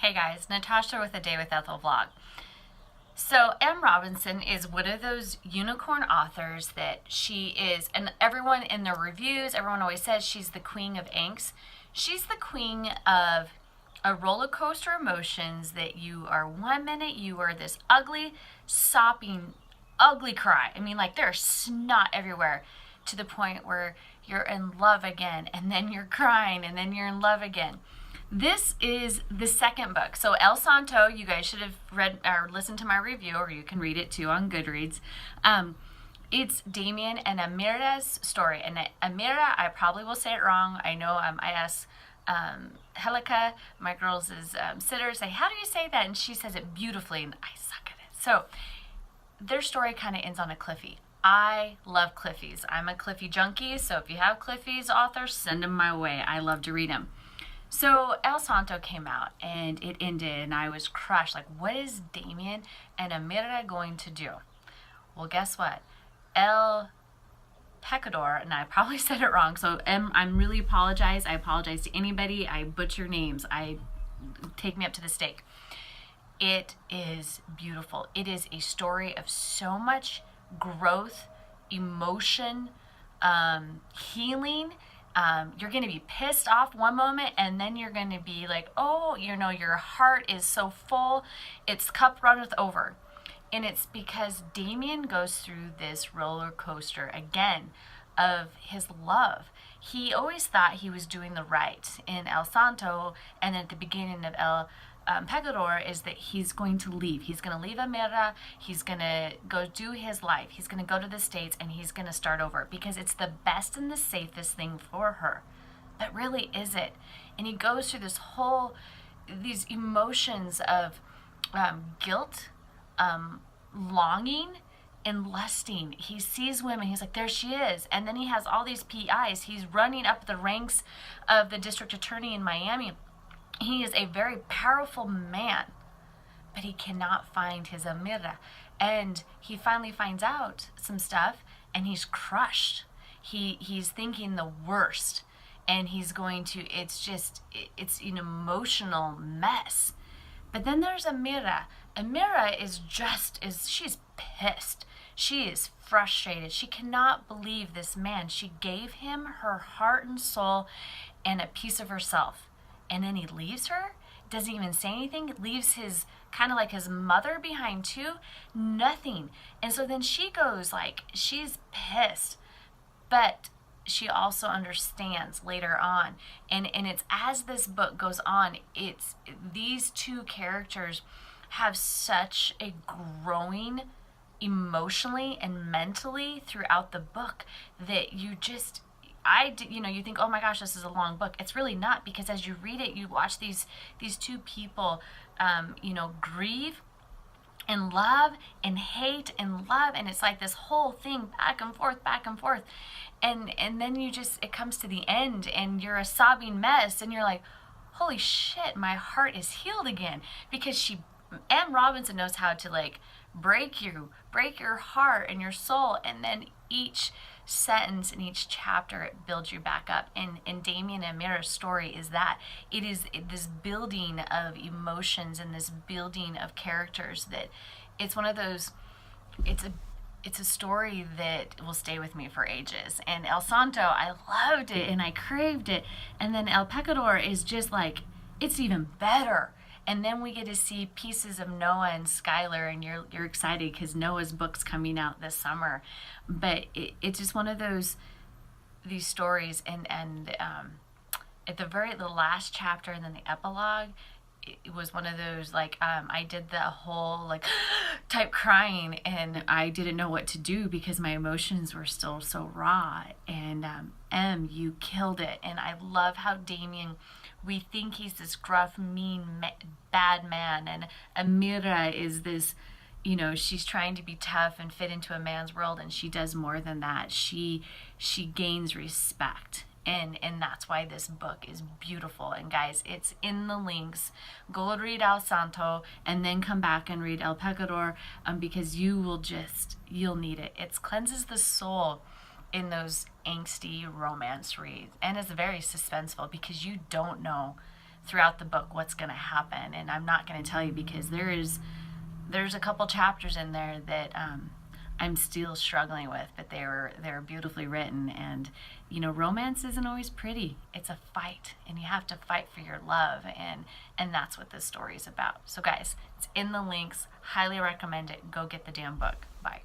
Hey guys, Natasha with a Day with Ethel vlog. So M. Robinson is one of those unicorn authors that she is, and everyone in their reviews, everyone always says she's the queen of angst. She's the queen of a roller coaster emotions that you are 1 minute, you are this ugly, sopping, ugly cry. I mean, like there's snot everywhere to the point where you're in love again, and then you're crying, and then you're in love again. This is the second book. So El Santo, you guys should have read or listened to my review, or you can read it too on Goodreads. It's Damien and Amira's story. And Amira, I probably will say it wrong. I know I asked Helika, my girls' sitter, say, how do you say that? And she says it beautifully, and I suck at it. So their story kind of ends on a Cliffy. I love Cliffies. I'm a Cliffy junkie, so if you have Cliffies authors, send them my way. I love to read them. So El Santo came out and it ended and I was crushed. Like, what is Damien and Amira going to do? Well, guess what? El Pecador, and I probably said it wrong, so I'm really apologize. I apologize to anybody. I butcher names. Take me up to the stake. It is beautiful. It is a story of so much growth, emotion, healing. You're going to be pissed off one moment, and then you're going to be like, oh, your heart is so full, its cup runneth over. And it's because Damien goes through this roller coaster again of his love. He always thought he was doing the right in El Santo, and at the beginning of El Pecador is that he's going to leave. He's going to leave Amira. He's going to go do his life. He's going to go to the States and he's going to start over because it's the best and the safest thing for her. But really, is it? And he goes through these emotions of guilt, longing, and lusting. He sees women. He's like, there she is. And then he has all these PIs. He's running up the ranks of the district attorney in Miami. He is a very powerful man, but he cannot find his Amira. And he finally finds out some stuff, and he's crushed. He's thinking the worst, and he's going to, it's an emotional mess. But then there's Amira. Amira she's pissed. She is frustrated. She cannot believe this man. She gave him her heart and soul and a piece of herself. And then he leaves her, doesn't even say anything, leaves his kind of like his mother behind too, nothing. And so then she goes, like, she's pissed, but she also understands later on. And it's as this book goes on, it's these two characters have such a growing emotionally and mentally throughout the book that you think, oh my gosh, this is a long book. It's really not, because as you read it, you watch these two people, grieve and love and hate and love, and it's like this whole thing back and forth, and then it comes to the end, and you're a sobbing mess, and you're like, holy shit, my heart is healed again, because M. Robinson knows how to like break your heart and your soul, and then each sentence in each chapter, it builds you back up. And Damien and Amira's story is that it is this building of emotions and this building of characters that it's one of those, it's a story that will stay with me for ages. And El Santo, I loved it and I craved it, and then El Pecador is just like, it's even better. And then we get to see pieces of Noah and Skylar, and you're excited because Noah's book's coming out this summer. But it's just one of these stories, and at the last chapter and then the epilogue, it was one of those like I did the whole like type crying, and I didn't know what to do because my emotions were still so raw. And you killed it, and I love how Damien. We think he's this gruff, mean, bad man, and Amira is this, she's trying to be tough and fit into a man's world, and she does more than that. She gains respect, and that's why this book is beautiful. And guys, it's in the links. Go read El Santo, and then come back and read El Pecador, because you'll need it. It cleanses the soul in those angsty romance reads, and it's very suspenseful because you don't know throughout the book what's going to happen, and I'm not going to tell you because there's a couple chapters in there that I'm still struggling with, but they're beautifully written. And romance isn't always pretty. It's a fight, and you have to fight for your love, and that's what this story is about. So guys, it's in the links. Highly recommend it. Go get the damn book. Bye.